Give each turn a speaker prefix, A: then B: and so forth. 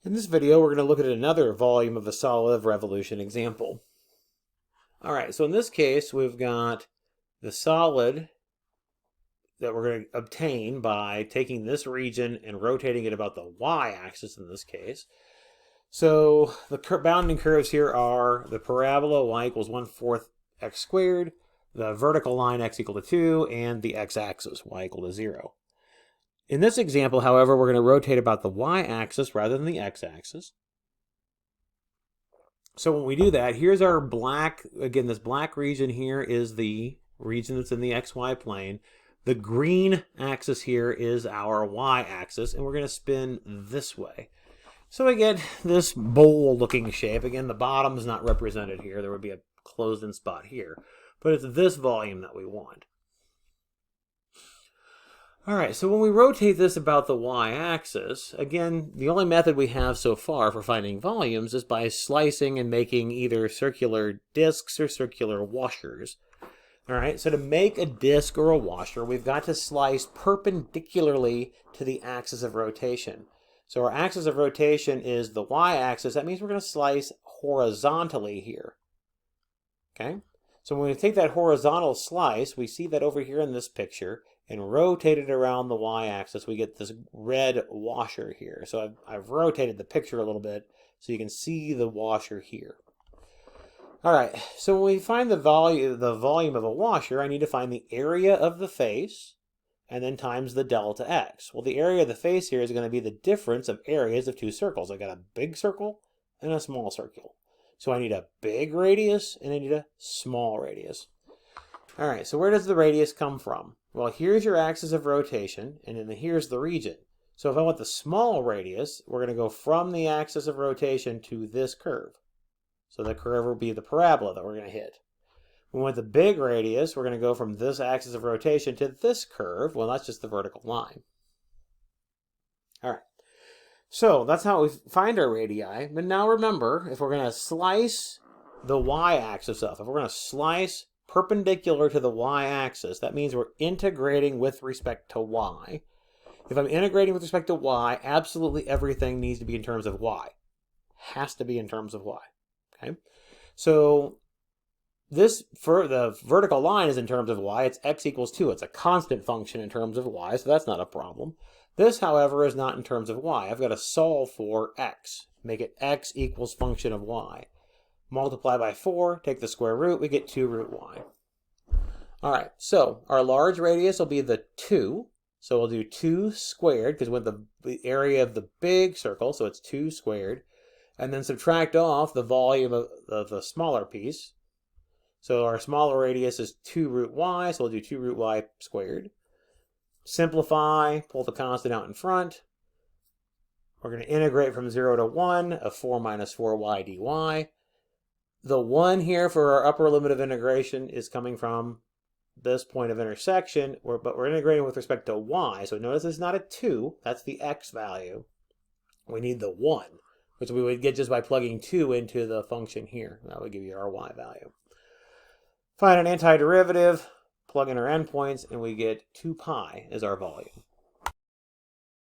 A: In this video, we're going to look at another volume of a solid revolution example. All right, so in this case, we've got the solid that we're going to obtain by taking this region and rotating it about the y-axis in this case. So the bounding curves here are the parabola y equals 1/4 x squared, the vertical line x equal to 2, and the x-axis y equal to 0. In this example, however, we're going to rotate about the y-axis rather than the x-axis. So when we do that, here's our black, again, this black region here is the region that's in the xy plane. The green axis here is our y-axis, and we're going to spin this way. So we get this bowl-looking shape. Again, the bottom is not represented here. There would be a closed-in spot here. But it's this volume that we want. All right, so when we rotate this about the y-axis, again, the only method we have so far for finding volumes is by slicing and making either circular discs or circular washers. All right, so to make a disc or a washer, we've got to slice perpendicularly to the axis of rotation. So our axis of rotation is the y-axis. That means we're going to slice horizontally here. Okay? So when we take that horizontal slice, we see that over here in this picture, and rotate it around the y-axis, we get this red washer here. So I've rotated the picture a little bit so you can see the washer here. All right, so when we find the volume of a washer, I need to find the area of the face and then times the delta x. Well, the area of the face here is going to be the difference of areas of two circles. I've got a big circle and a small circle. So I need a big radius and I need a small radius. All right, so where does the radius come from? Well, here's your axis of rotation, and then here's the region. So if I want the small radius, we're going to go from the axis of rotation to this curve. So the curve will be the parabola that we're going to hit. When we want the big radius, we're going to go from this axis of rotation to this curve. Well, that's just the vertical line. All right. So that's how we find our radii. But now remember, if we're going to slice the y-axis up, if we're going to slice perpendicular to the y-axis, that means we're integrating with respect to y. If I'm integrating with respect to y, absolutely everything needs to be in terms of y. Has to be in terms of y. Okay? So this, for the vertical line is in terms of y. It's x equals 2. It's a constant function in terms of y, so that's not a problem. This, however, is not in terms of y. I've got to solve for x. Make it x equals function of y. Multiply by 4, take the square root, we get 2 root y. All right, so our large radius will be the 2. So we'll do 2 squared, because we want the area of the big circle, so it's 2 squared. And then subtract off the volume of the smaller piece. So our smaller radius is 2 root y, so we'll do 2 root y squared. Simplify, pull the constant out in front. We're going to integrate from 0 to 1 of 4 minus 4y dy. The 1 here for our upper limit of integration is coming from this point of intersection, but we're integrating with respect to y. So notice it's not a 2. That's the x value. We need the 1, which we would get just by plugging 2 into the function here. That would give you our y value. Find an antiderivative, plug in our endpoints, and we get 2 pi as our volume.